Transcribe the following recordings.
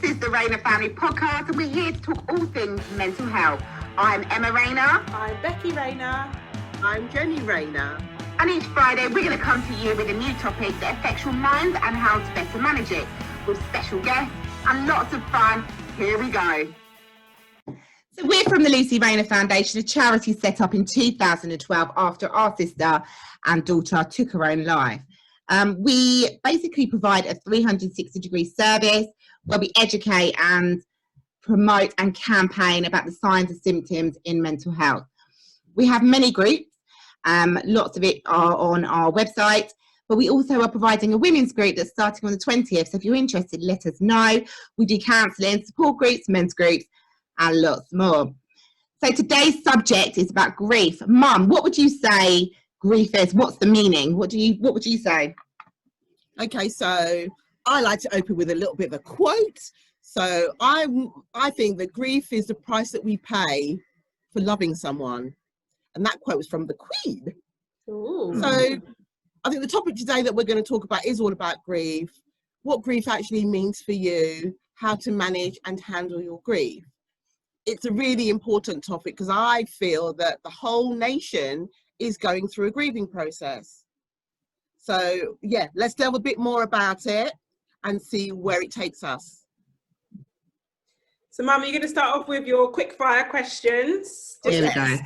This is the Rayner Family Podcast, and we're here to talk all things mental health. I'm Emma Rayner. I'm Becky Rayner. I'm Jenny Rayner. And each Friday, we're going to come to you with a new topic that affects your mind and how to better manage it, with special guests and lots of fun. Here we go. So we're from the Lucy Rayner Foundation, a charity set up in 2012 after our sister and daughter took her own life. We basically provide a 360-degree service where we educate and promote and campaign about the signs and symptoms in mental health. We have many groups, lots of it are on our website, but we also are providing a women's group that's starting on the 20th. So if you're interested, let us know. We do counselling, support groups, men's groups, and lots more. So today's subject is about grief. Mum, what would you say grief is? What's the meaning? What would you say? Okay, so I like to open with a little bit of a quote. So I think that grief is the price that we pay for loving someone. And that quote was from the Queen. Ooh. So I think the topic today that we're going to talk about is all about grief, what grief actually means for you, how to manage and handle your grief. It's a really important topic because I feel that the whole nation is going through a grieving process. So yeah, let's delve a bit more about it and see where it takes us. So Mum, you're going to start off with your quick fire questions. Here we go.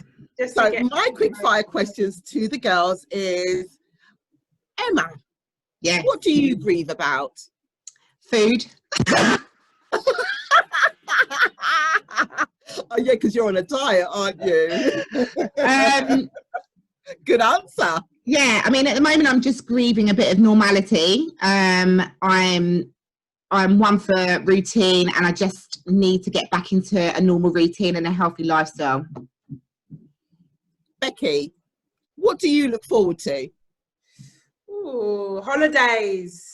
So my quick fire questions to the girls is, Emma, Yeah. what do you grieve about? Food. Oh yeah, because you're on a diet, aren't you? Good answer. Yeah, I mean, at the moment, I'm just grieving a bit of normality. I'm one for routine, and I just need to get back into a normal routine and a healthy lifestyle. Becky, what do you look forward to? Ooh, holidays.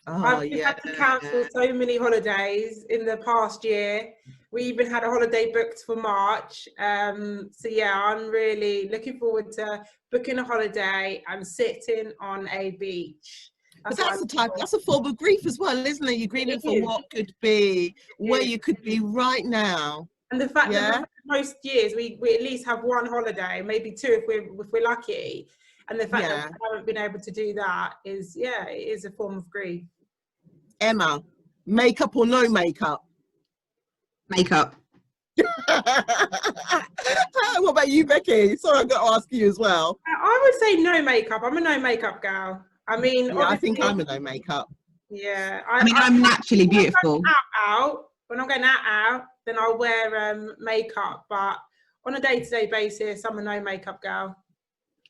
I've had to cancel so many holidays in the past year. We even had a holiday booked for March. So yeah, I'm really looking forward to booking a holiday and sitting on a beach. That's a form of grief as well, isn't it? You're grieving for what could be, where you could be right now. And the fact that most years we at least have one holiday, maybe two if we're lucky. And the fact that we haven't been able to do that is, it is a form of grief. Emma, makeup or no makeup? Makeup. What about you, Becky? Sorry, I've got to ask you as well. I would say no makeup. I'm a no makeup girl. I mean, I think I'm a no makeup. Yeah. I'm naturally beautiful. When I'm going out, then I'll wear makeup. But on a day-to-day basis, I'm a no makeup girl.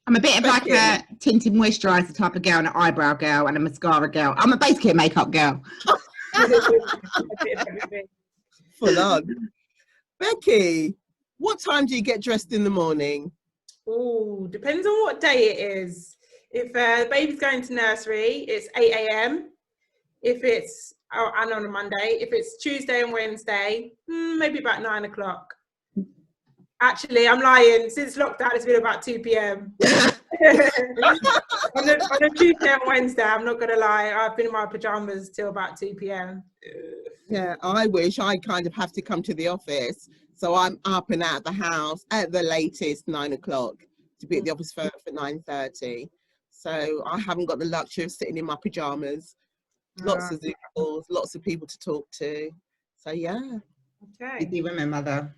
I'm a bit of like a tinted moisturiser type of girl, and an eyebrow girl, and a mascara girl. I'm basically a makeup girl. Full on. Becky, what time do you get dressed in the morning? Oh, depends on what day it is. If the baby's going to nursery, it's 8 a.m. If it's, and on a Monday, if it's Tuesday and Wednesday, maybe about 9 o'clock. Actually, I'm lying. Since lockdown, it's been about 2 p.m. on a Tuesday and Wednesday, I'm not going to lie, I've been in my pajamas till about 2 p.m. Yeah, I wish I kind of have to come to the office. So I'm up and out of the house at the latest 9 o'clock to be at the office for 9:30. So I haven't got the luxury of sitting in my pajamas. Lots of Zoom calls, lots of people to talk to. So yeah. Okay. Busy women, mother.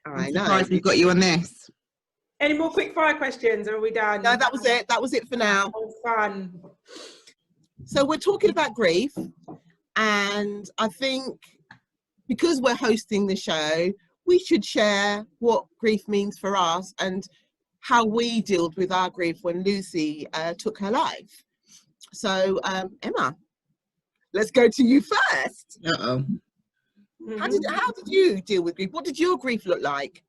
I I'm know. surprised we've got you on this. Any more quick fire questions, or are we done? No, that was it. That was it for now. That was fun. So we're talking about grief, and I think because we're hosting the show, we should share what grief means for us and how we dealt with our grief when Lucy took her life. So Emma, let's go to you first. Uh-oh. How did you deal with grief? What did your grief look like?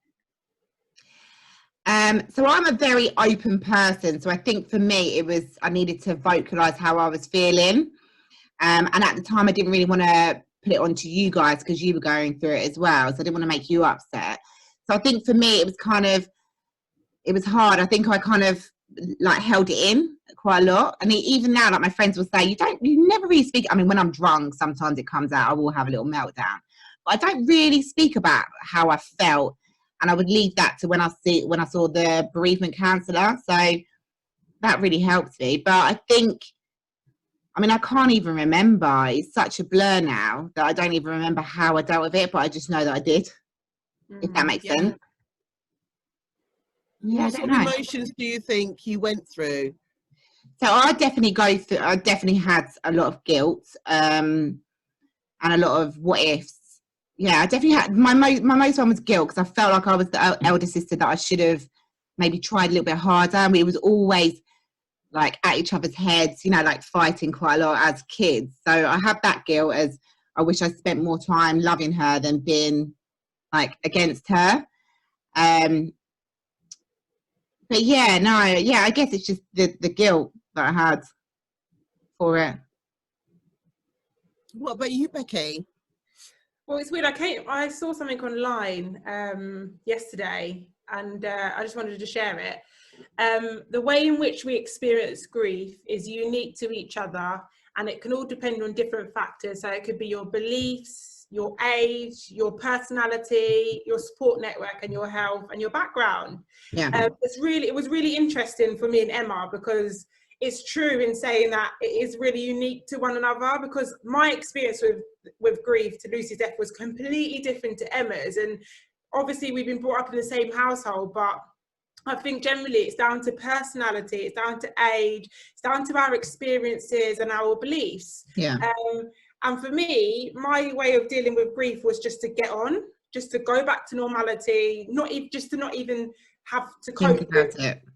So I'm a very open person. So I think for me, I needed to vocalise how I was feeling. And at the time, I didn't really want to put it onto you guys because you were going through it as well. So I didn't want to make you upset. So I think for me, it was hard. I think I kind of like held it in quite a lot. And even now, like my friends will say, you never really speak. I mean, when I'm drunk, sometimes it comes out, I will have a little meltdown. But I don't really speak about how I felt. And I would leave that to when I saw the bereavement counsellor. So that really helped me. But I can't even remember. It's such a blur now that I don't even remember how I dealt with it, but I just know that I did, if that makes sense. Yeah, what sort of emotions do you think you went through? So I definitely had a lot of guilt and a lot of what ifs. Yeah, I definitely had my most one was guilt, because I felt like I was the elder sister that I should have maybe tried a little bit harder. And we was always like at each other's heads, like fighting quite a lot as kids. So I had that guilt, as I wish I spent more time loving her than being like against her. But I guess it's just the guilt that I had for it. What about you, Becky? Well, it's weird. I saw something online yesterday, and I just wanted to share it. The way in which we experience grief is unique to each other, and it can all depend on different factors. So it could be your beliefs, your age, your personality, your support network, and your health and your background. Yeah. It was really interesting for me and Emma, because it's true in saying that it is really unique to one another, because my experience with grief to Lucy's death was completely different to Emma's. And obviously we've been brought up in the same household, but I think generally it's down to personality, it's down to age, it's down to our experiences and our beliefs. Yeah. And for me, my way of dealing with grief was just to get on, just to go back to normality, not even have to cope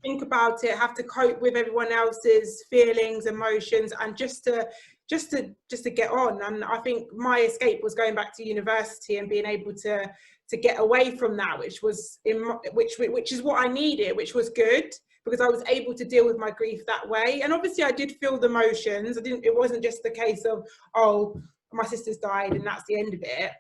think about it, have to cope with everyone else's feelings, emotions, and just to get on. And I think my escape was going back to university and being able to get away from that, which is what I needed, which was good, because I was able to deal with my grief that way. And obviously I did feel the emotions. It wasn't just the case of, oh, my sister's died and that's the end of it.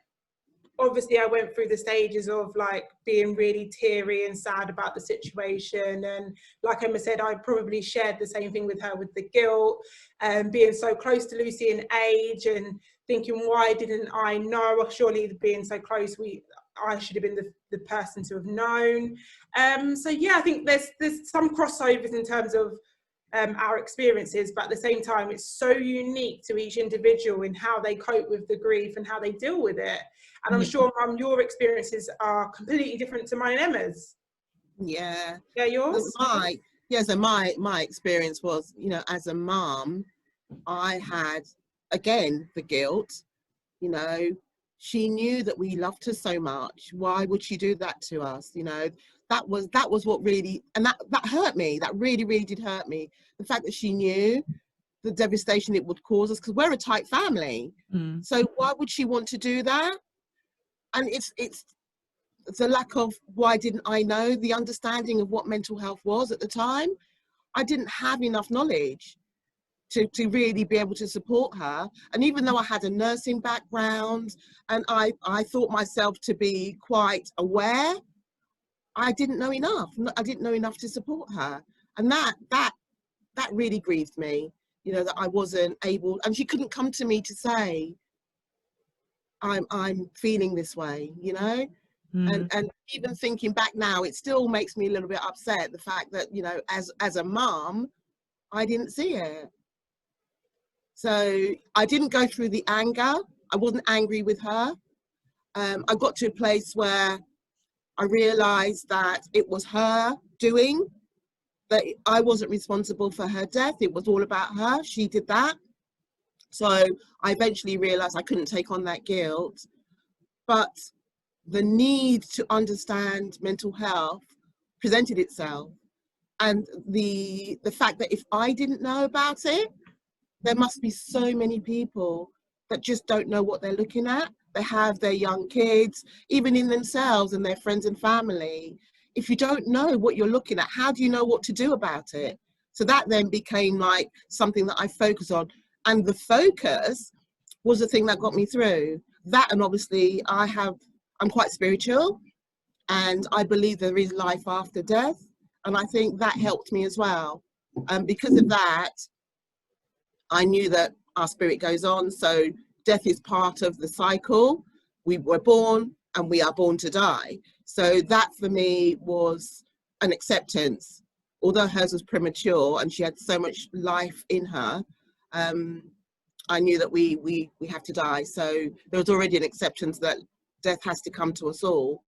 Obviously I went through the stages of like being really teary and sad about the situation, and like Emma said, I probably shared the same thing with her, with the guilt and being so close to Lucy in age, and thinking, why didn't I know? Surely being so close, I should have been the person to have known. So yeah, I think there's some crossovers in terms of our experiences, but at the same time it's so unique to each individual in how they cope with the grief and how they deal with it. And I'm sure, Mum, your experiences are completely different to mine and Emma's. Yeah. Yeah, yours? So my experience was, as a mum, I had, again, the guilt. She knew that we loved her so much. Why would she do that to us? That was what really, and that hurt me. That really, really did hurt me. The fact that she knew the devastation it would cause us, because we're a tight family. So why would she want to do that? And it's the lack of, why didn't I know, the understanding of what mental health was at the time. I didn't have enough knowledge to really be able to support her. And even though I had a nursing background and I thought myself to be quite aware, I didn't know enough. I didn't know enough to support her. And that really grieved me, that I wasn't able, and she couldn't come to me to say, I'm feeling this way, and even thinking back now, it still makes me a little bit upset, the fact that, as a mum, I didn't see it. So I didn't go through the anger. I wasn't angry with her. I got to a place where I realized that it was her doing, that I wasn't responsible for her death. It was all about her. She did that. So I eventually realized I couldn't take on that guilt. But the need to understand mental health presented itself. And the fact that if I didn't know about it, there must be so many people that just don't know what they're looking at. They have their young kids, even in themselves and their friends and family. If you don't know what you're looking at, how do you know what to do about it? So that then became like something that I focus on. And the focus was the thing that got me through that. And obviously I'm quite spiritual, and I believe there is life after death. And I think that helped me as well. Because of that, I knew that our spirit goes on. So death is part of the cycle. We were born and we are born to die. So that for me was an acceptance. Although hers was premature and she had so much life in her, I knew that we have to die. So there was already an acceptance that death has to come to us all.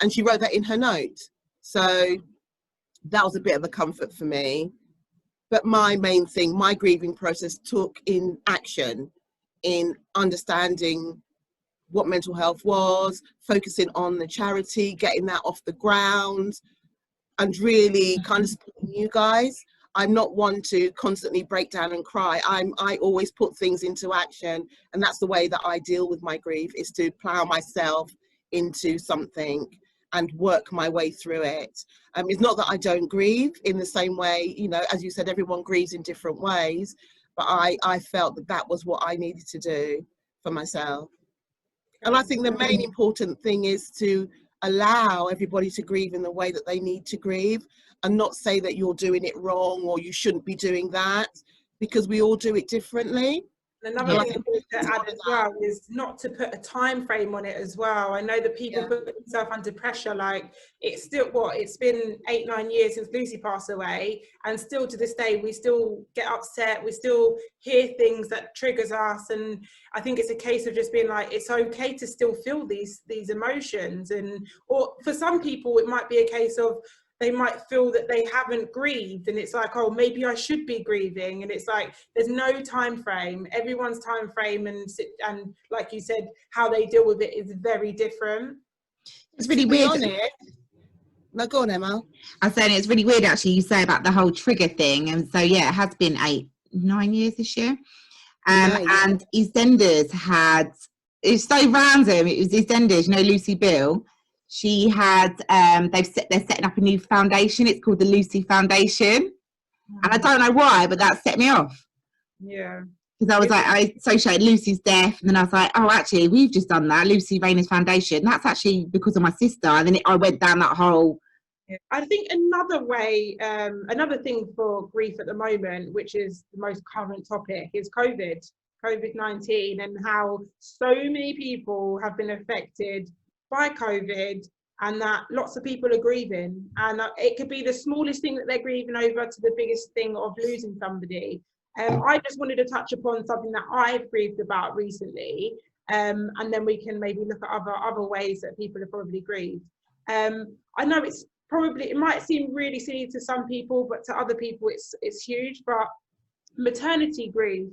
And she wrote that in her note. So that was a bit of a comfort for me. But my main thing, my grieving process took in action, in understanding what mental health was, focusing on the charity, getting that off the ground, and really kind of supporting you guys. I'm not one to constantly break down and cry. I always put things into action, and that's the way that I deal with my grief, is to plow myself into something and work my way through it. It's not that I don't grieve in the same way, you know, as you said, everyone grieves in different ways, but I felt that that was what I needed to do for myself. And I think the main important thing is to allow everybody to grieve in the way that they need to grieve, and not say that you're doing it wrong or you shouldn't be doing that, because we all do it differently. Another thing I wanted to add as well is not to put a time frame on it as well. I know that people put themselves under pressure, like it's still, it's been 8-9 years since Lucy passed away, and still to this day we still get upset, we still hear things that triggers us, and I think it's a case of just being like, it's okay to still feel these emotions. And or for some people it might be a case of they might feel that they haven't grieved, and it's like, oh, maybe I should be grieving. And it's like, there's no time frame. Everyone's time frame and like you said, how they deal with it is very different. It's really weird. No, go on, Emma. I was saying it's really weird actually you say about the whole trigger thing. And so yeah, it has been 8-9 years this year. And EastEnders had, it's so random, it was EastEnders, you know, Lucy Bill. She had, they're setting up a new foundation. It's called the Lucy Foundation. And I don't know why, but that set me off. Yeah. Because I was like, I associated Lucy's death. And then I was like, oh, actually, we've just done that, Lucy Rayner's Foundation. That's actually because of my sister. And then I went down that whole. I think another way, another thing for grief at the moment, which is the most current topic, is COVID-19, and how so many people have been affected by COVID, and that lots of people are grieving, and it could be the smallest thing that they're grieving over to the biggest thing of losing somebody. I just wanted to touch upon something that I've grieved about recently, and then we can maybe look at other ways that people have probably grieved. I know it might seem really silly to some people, but to other people it's huge. But maternity grief,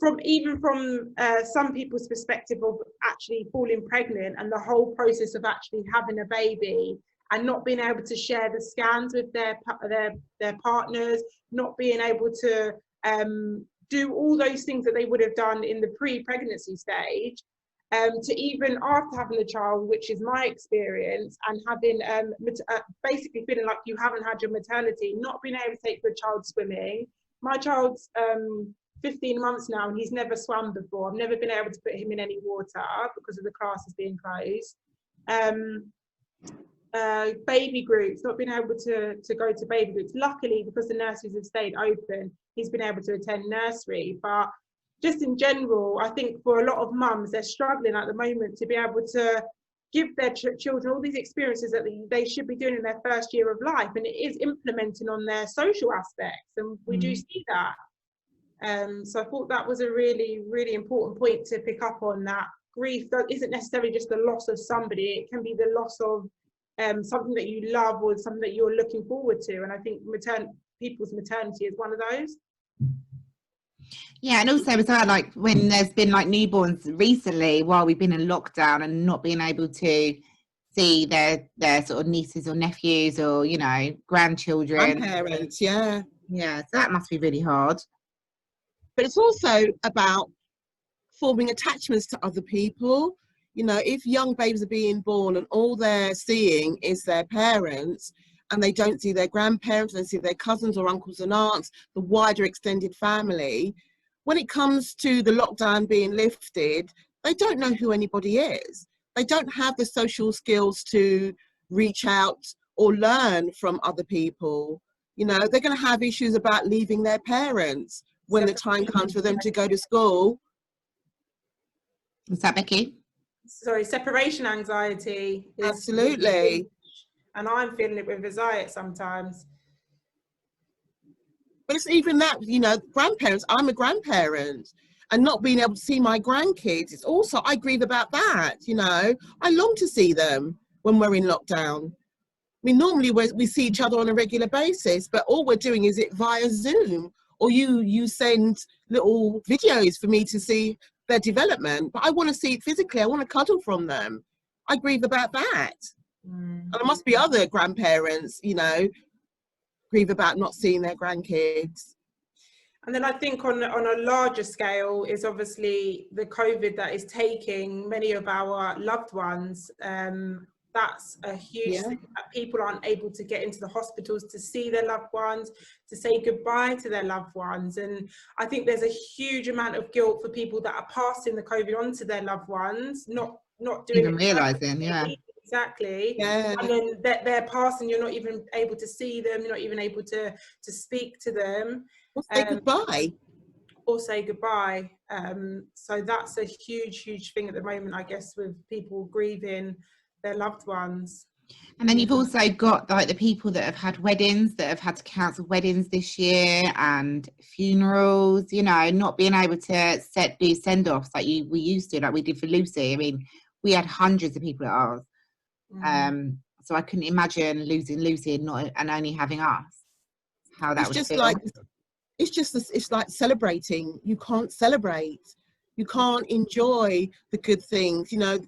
from some people's perspective of actually falling pregnant and the whole process of actually having a baby and not being able to share the scans with their partners, not being able to do all those things that they would have done in the pre-pregnancy stage, to even after having a child, which is my experience, and having basically feeling like you haven't had your maternity, not being able to take your child swimming. My child's 15 months now and he's never swum before. I've never been able to put him in any water because of the classes being closed. Baby groups, not being able to go to baby groups. Luckily, because the nurseries have stayed open, he's been able to attend nursery. But just in general, I think for a lot of mums, they're struggling at the moment to be able to give their children all these experiences that they should be doing in their first year of life, and it is implementing on their social aspects, and we do see that. So I thought that was a really, really important point to pick up on, that grief isn't necessarily just the loss of somebody, it can be the loss of something that you love or something that you're looking forward to. And I think people's maternity is one of those. Yeah, and also as well, like when there's been like newborns recently while we've been in lockdown and not being able to see their sort of nieces or nephews or, you know, grandchildren. Grandparents, yeah. Yeah, so that must be really hard. But it's also about forming attachments to other people. You know, if young babies are being born and all they're seeing is their parents, and they don't see their grandparents, they see their cousins or uncles and aunts, the wider extended family, when it comes to the lockdown being lifted, they don't know who anybody is. They don't have the social skills to reach out or learn from other people. You know, they're going to have issues about leaving their parents when the time comes for them to go to school. What's that, Becky? Sorry, separation anxiety. Absolutely. And I'm feeling it with Isaiah sometimes. But it's even that, you know, grandparents, I'm a grandparent, and not being able to see my grandkids, it's also, I grieve about that, you know. I long to see them when we're in lockdown. I mean, normally we see each other on a regular basis, but all we're doing is it via Zoom, or you send little videos for me to see their development, but I want to see it physically. I want to cuddle from them. I grieve about that. And there must be other grandparents, you know, grieve about not seeing their grandkids. And then I think on a larger scale is obviously the COVID that is taking many of our loved ones. That's a huge thing, that people aren't able to get into the hospitals to see their loved ones, to say goodbye to their loved ones. And I think there's a huge amount of guilt for people that are passing the COVID on to their loved ones, not doing even realising, exactly. Yeah. And then they're passing, you're not even able to see them, you're not even able to speak to them. Or say goodbye. Or say goodbye. So that's a huge thing at the moment, I guess, with people grieving their loved ones. And then you've also got like the people that have had weddings, that have had to cancel weddings this year, and funerals, you know, not being able to do send-offs like we used to, like we did for Lucy. I mean, we had hundreds of people at ours. So I couldn't imagine losing Lucy and only having us. How that it's would just feel. like it's like celebrating. You can't celebrate. You can't enjoy the good things, you know,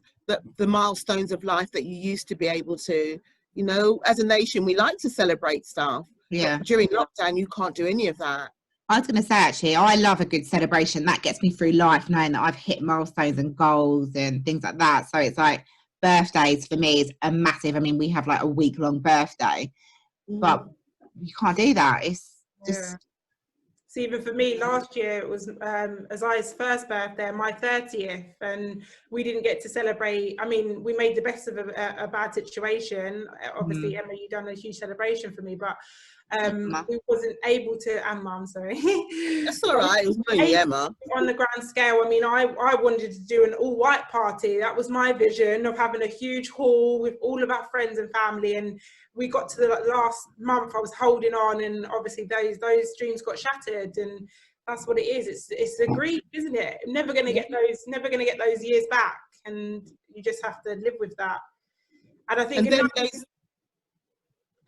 the milestones of life that you used to be able to. You know, as a nation, we like to celebrate stuff. Yeah. But during lockdown, you can't do any of that. I was going to say, actually, I love a good celebration. That gets me through life, knowing that I've hit milestones and goals and things like that. So it's like birthdays for me is a massive. I mean, we have like a week-long birthday, but you can't do that. It's just. So even for me, last year it was Isaiah's first birthday, my 30th, and we didn't get to celebrate. I mean, we made the best of a bad situation. Obviously, Emma, you done a huge celebration for me, but we wasn't able to. And Mum, sorry. That's all right. It was mainly Emma. On the grand scale, I mean, I wanted to do an all-white party. That was my vision of having a huge hall with all of our friends and family. And we got to the last month, I was holding on, and obviously those dreams got shattered. And that's what it is. It's a grief, isn't it? Never going to get those years back, and you just have to live with that. And I think.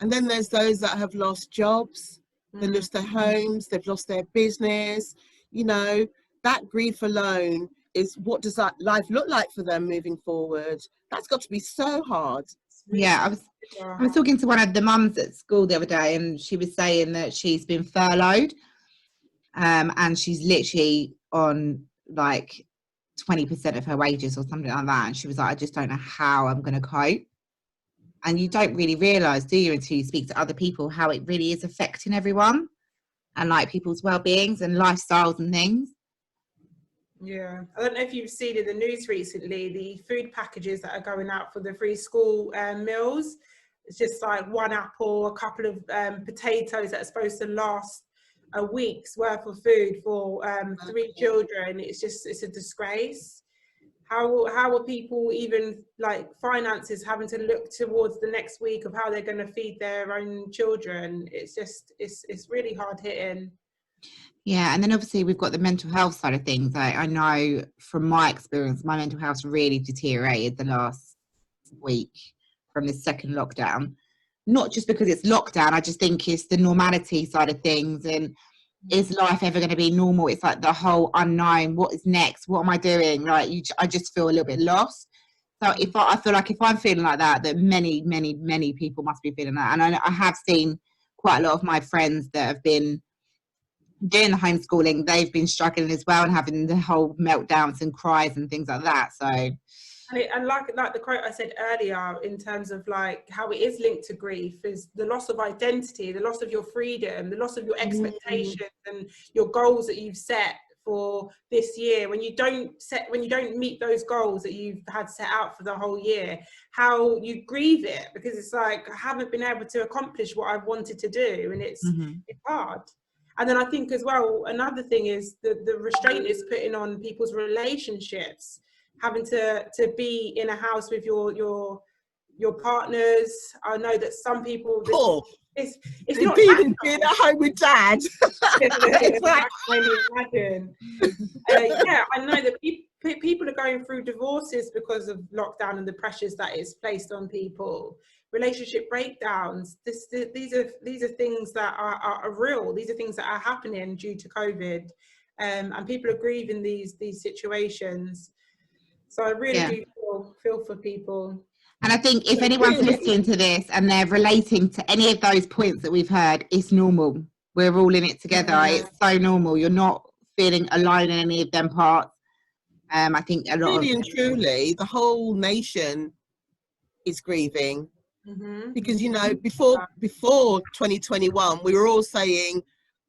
And then there's those that have lost jobs, they've lost their homes, they've lost their business. You know, that grief alone is, what does that life look like for them moving forward? That's got to be so hard. Yeah, I was talking to one of the mums at school the other day, and she was saying that she's been furloughed, and she's literally on like 20% of her wages or something like that. And she was like, I just don't know how I'm going to cope. And you don't really realise, do you, until you speak to other people, how it really is affecting everyone and like people's well-beings and lifestyles and things. Yeah, I don't know if you've seen in the news recently, the food packages that are going out for the free school meals. It's just like one apple, a couple of potatoes that are supposed to last a week's worth of food for 3 children. It's a disgrace. How are people, even like finances, having to look towards the next week of how they're going to feed their own children? It's really hard hitting. Yeah, and then obviously we've got the mental health side of things. I know from my experience, my mental health really deteriorated the last week from the second lockdown. Not just because it's lockdown, I just think it's the normality side of things, and is life ever going to be normal? It's like the whole unknown. What is next? What am I doing? Like, I just feel a little bit lost. So I feel like if I'm feeling like that many people must be feeling that. And I have seen quite a lot of my friends that have been doing the homeschooling. They've been struggling as well and having the whole meltdowns and cries and things like that. So. And like the quote I said earlier, in terms of like how it is linked to grief, is the loss of identity, the loss of your freedom, the loss of your expectations and your goals that you've set for this year, when you don't meet those goals that you've had set out for the whole year, how you grieve it, because it's like, I haven't been able to accomplish what I've wanted to do, and it's hard. And then I think as well, another thing is the restraint it's putting on people's relationships, having to be in a house with your partners. I know that some people, it's not being at home with dad. I imagine. Yeah, I know that people are going through divorces because of lockdown and the pressures that is placed on people. Relationship breakdowns. These are things that are real. These are things that are happening due to COVID, and people are grieving these situations. So I really do feel for people. And I think if anyone's listening to this and they're relating to any of those points that we've heard, it's normal. We're all in it together. Yeah. It's so normal. You're not feeling alone in any of them parts. I think a lot really and truly, the whole nation is grieving. Because, you know, before 2021, we were all saying,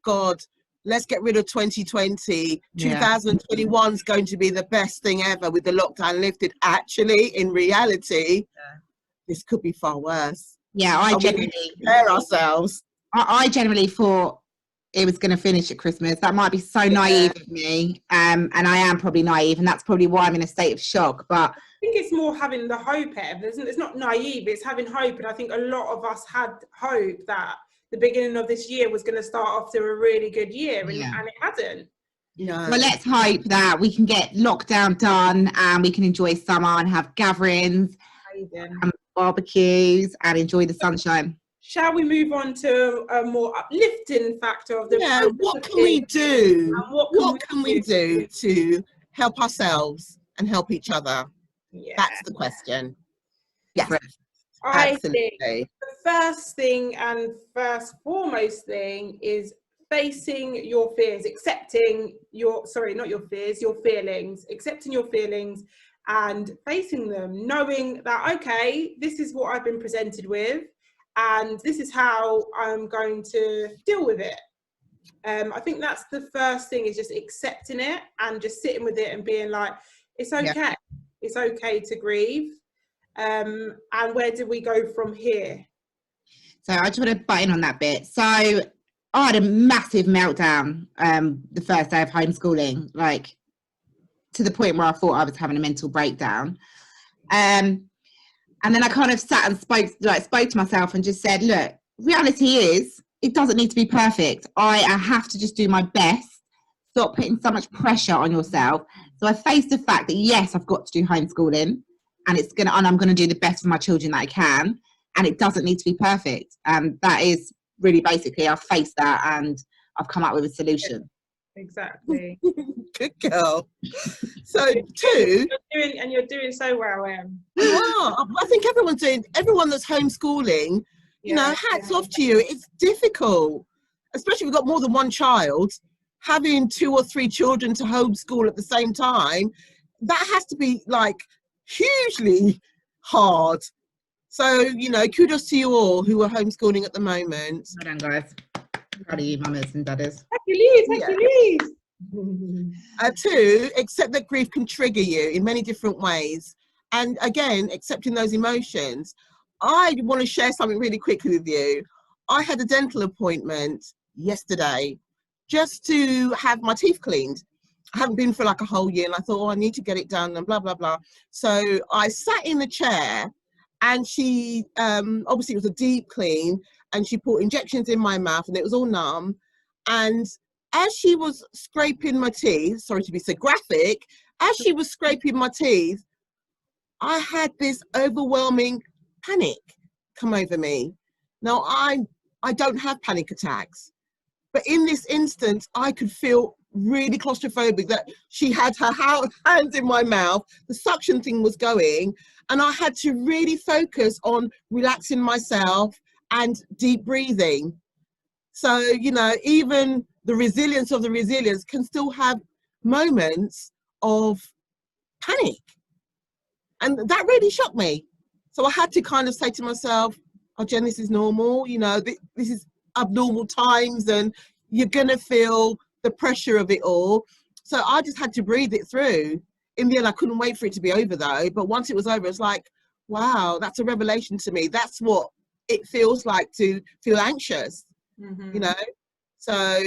God, let's get rid of 2020. 2021 is going to be the best thing ever with the lockdown lifted. Actually, in reality, this could be far worse. Yeah, I genuinely prepare ourselves. I generally thought it was going to finish at Christmas. That might be so naive of me, and I am probably naive, and that's probably why I'm in a state of shock. But I think it's more having the hope, Ev. It's not naive, it's having hope. And I think a lot of us had hope that the beginning of this year was going to start off to a really good year, and it hasn't. No. Well, let's hope that we can get lockdown done and we can enjoy summer and have gatherings and barbecues and enjoy the sunshine. Shall we move on to a more uplifting factor of the what can we do? What can we do to help ourselves and help each other? That's the question. Yes, I think the first thing and first foremost thing is facing your fears, accepting your feelings, accepting your feelings and facing them, knowing that, okay, this is what I've been presented with and this is how I'm going to deal with it. I think that's the first thing, is just accepting it and just sitting with it and being like, it's okay. It's okay to grieve. And where do we go from here? So I just want to butt in on that bit. So I had a massive meltdown the first day of homeschooling, like to the point where I thought I was having a mental breakdown. And then I kind of sat and spoke to myself and just said, look, reality is it doesn't need to be perfect. I have to just do my best. Stop putting so much pressure on yourself. So I faced the fact that, yes, I've got to do homeschooling and I'm going to do the best for my children that I can. And it doesn't need to be perfect. And that is really basically, I've faced that and I've come up with a solution. Exactly. Good girl. So you're doing so well, Em. I think everyone that's homeschooling, you know, hats off to you. It's difficult, especially if you've got more than one child. Having 2 or 3 children to homeschool at the same time, that has to be like hugely hard. So, you know, kudos to you all who are homeschooling at the moment. Well done, guys. Proud of you, mamas and daddies. Hercules. 2, accept that grief can trigger you in many different ways. And again, accepting those emotions. I want to share something really quickly with you. I had a dental appointment yesterday just to have my teeth cleaned. I haven't been for like a whole year and I thought, I need to get it done and blah, blah, blah. So I sat in the chair and she, obviously it was a deep clean, and she put injections in my mouth and it was all numb. And as she was scraping my teeth, sorry to be so graphic, as she was scraping my teeth, I had this overwhelming panic come over me. Now, I don't have panic attacks, but in this instance, I could feel really claustrophobic that she had her hands in my mouth, the suction thing was going, and I had to really focus on relaxing myself and deep breathing. So, you know, even the resilience of the resilience can still have moments of panic. And that really shocked me. So I had to kind of say to myself, oh, Jen, this is normal. You know, this is abnormal times and you're going to feel the pressure of it all. So I just had to breathe it through. In the end, I couldn't wait for it to be over though. But once it was over, it's like, wow, that's a revelation to me. That's what it feels like to feel anxious, you know? So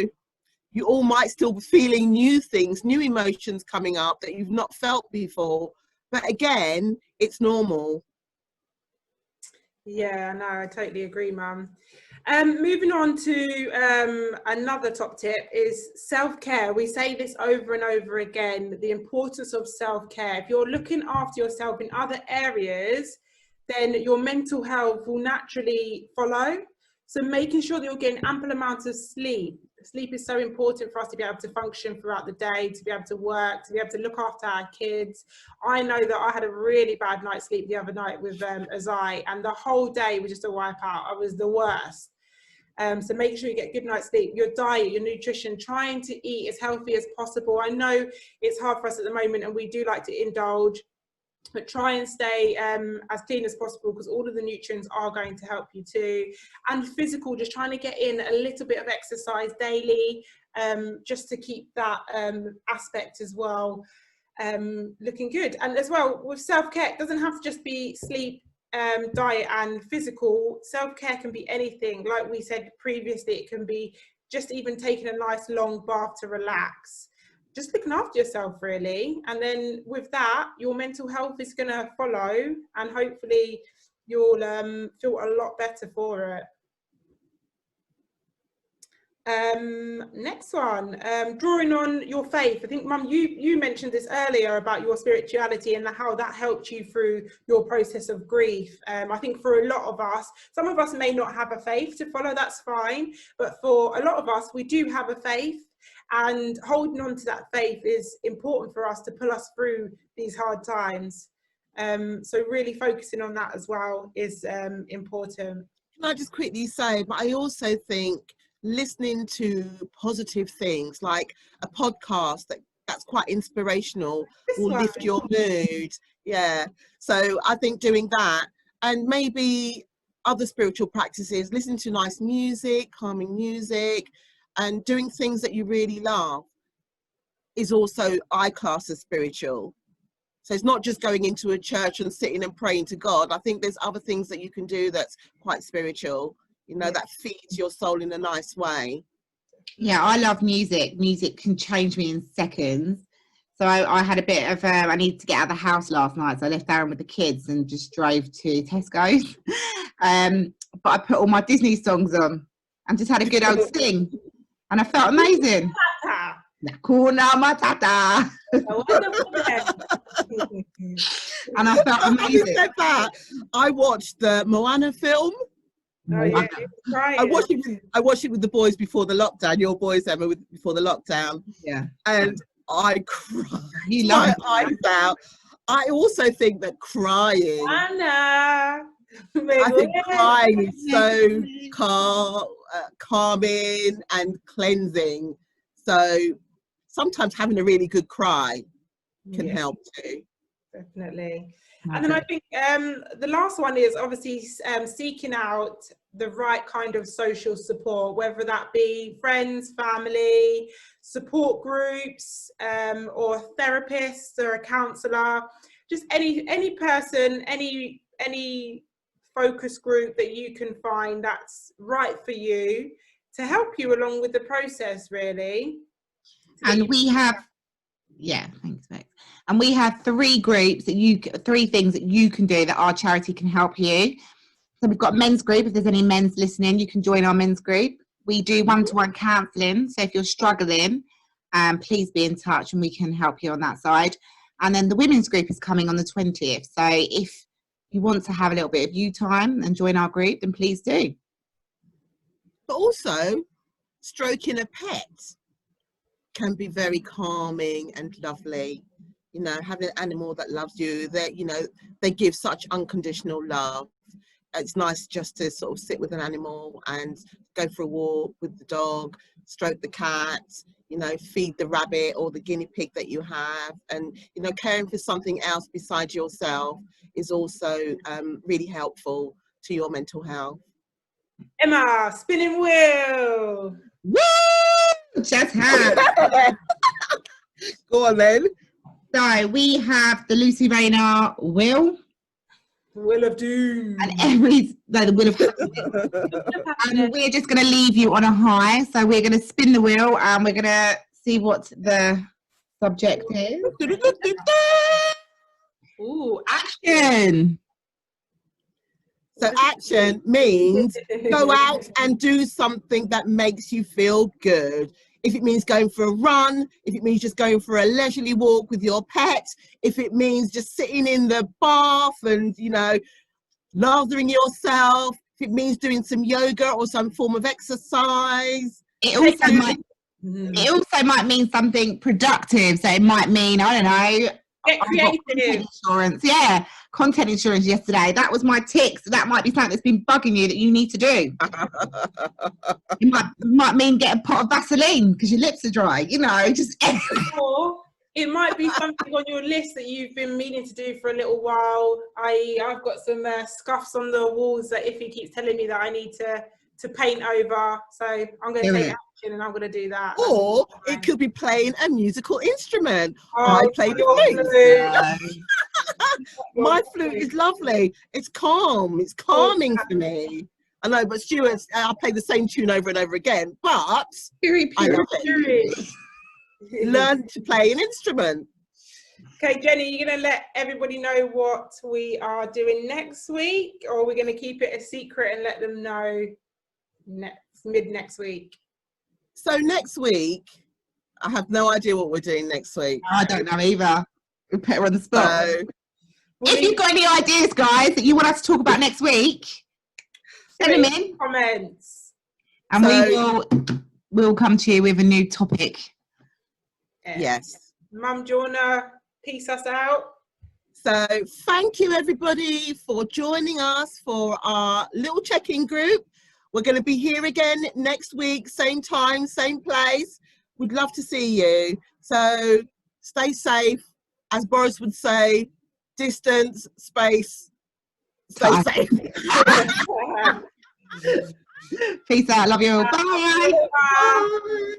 you all might still be feeling new things, new emotions coming up that you've not felt before. But again, it's normal. Yeah, no, I totally agree, Mum. Moving on to another top tip is self-care. We say this over and over again, the importance of self-care. If you're looking after yourself in other areas, then your mental health will naturally follow. So making sure that you're getting ample amounts of sleep. Sleep is so important for us to be able to function throughout the day, to be able to work, to be able to look after our kids. I know that I had a really bad night's sleep the other night with Azai, and the whole day was just a wipe out. I was the worst. So make sure you get good night's sleep. Your diet, your nutrition, trying to eat as healthy as possible. I know it's hard for us at the moment and we do like to indulge, but try and stay as clean as possible, because all of the nutrients are going to help you too. And physical, just trying to get in a little bit of exercise daily, just to keep that aspect as well looking good. And as well with self-care, it doesn't have to just be sleep, diet and physical. Self-care can be anything. Like we said previously, it can be just even taking a nice long bath to relax. Just looking after yourself really, and then with that your mental health is going to follow, and hopefully you'll feel a lot better for it. Next one, drawing on your faith. I think Mum, you mentioned this earlier about your spirituality and how that helped you through your process of grief. I think for a lot of us, some of us may not have a faith to follow, that's fine, but for a lot of us we do have a faith, and holding on to that faith is important for us to pull us through these hard times. So really focusing on that as well is important. Can I just quickly say, but I also think listening to positive things like a podcast that's quite inspirational will lift your mood. Yeah, so I think doing that, and maybe other spiritual practices, listening to nice music, calming music, and doing things that you really love is also, I class as spiritual. So it's not just going into a church and sitting and praying to God. I think there's other things that you can do that's quite spiritual, you know, that feeds your soul in a nice way. Yeah, I love music. Music can change me in seconds. So I had a bit of, I needed to get out of the house last night. So I left Aaron with the kids and just drove to Tesco's. But I put all my Disney songs on and just had a good old sing. And I felt amazing. Hakuna Matata. And I felt amazing. Said that, I watched the Moana film. Oh, yeah. I watched it with the boys before the lockdown. Your boys, Emma, before the lockdown. Yeah. And I cried. You love my eyes out. I also think that crying. Anna. I think crying is so calming and cleansing. So sometimes having a really good cry can help too. Definitely. And then I think the last one is obviously seeking out the right kind of social support, whether that be friends, family, support groups, or a therapist or a counsellor, just any person, any focus group that you can find that's right for you to help you along with the process, really. And we have, thanks, Bex. And we have three things that you can do that our charity can help you. So we've got a men's group. If there's any men's listening, you can join our men's group. We do one-to-one counselling. So if you're struggling, please be in touch and we can help you on that side. And then the women's group is coming on the 20th. So if you want to have a little bit of you time and join our group, then please do. But also, stroking a pet can be very calming and lovely. You know, having an animal that loves you, they give such unconditional love. It's nice just to sort of sit with an animal and go for a walk with the dog, stroke the cat, feed the rabbit or the guinea pig that you have. And, caring for something else besides yourself is also really helpful to your mental health. Emma, spinning wheel. Woo! Just have. Go on then. So we have the Lucy Rayner wheel. Wheel of Doom. And the wheel of happiness. And we're just going to leave you on a high. So we're going to spin the wheel and we're going to see what the subject is. Ooh, Action. So action means go out and do something that makes you feel good. If it means going for a run, if it means just going for a leisurely walk with your pet, if it means just sitting in the bath and, you know, lathering yourself, if it means doing some yoga or some form of exercise. It also might mean something productive. So it might mean, I don't know, get creative. Content insurance. Yeah, content insurance yesterday. That was my tick. So that might be something that's been bugging you that you need to do. It might mean get a pot of Vaseline because your lips are dry. You know, just. Or it might be something on your list that you've been meaning to do for a little while. I've got some scuffs on the walls that Iffy keeps telling me that I need to paint over. So I'm going to take action and I'm going to do that. Or it could be playing a musical instrument. I play the flute. My flute is lovely. It's calm. It's calming for me. I know, but Stuart, I'll play the same tune over and over again. But I love it. Learn to play an instrument. Okay, Jenny, you're going to let everybody know what we are doing next week, or we're going to keep it a secret and let them know mid next week? So next week, I have no idea what we're doing next week. I don't know either. We put her on the spot. So, if you've got any ideas, guys, that you want us to talk about next week, send them in. Comments. And we'll come to you with a new topic. Yes. Mum, do you want to peace us out? So thank you, everybody, for joining us for our little check-in group. We're going to be here again next week, same time, same place. We'd love to see you. So stay safe. As Boris would say, distance, space, stay safe. Peace out. Love you all. Bye. Bye.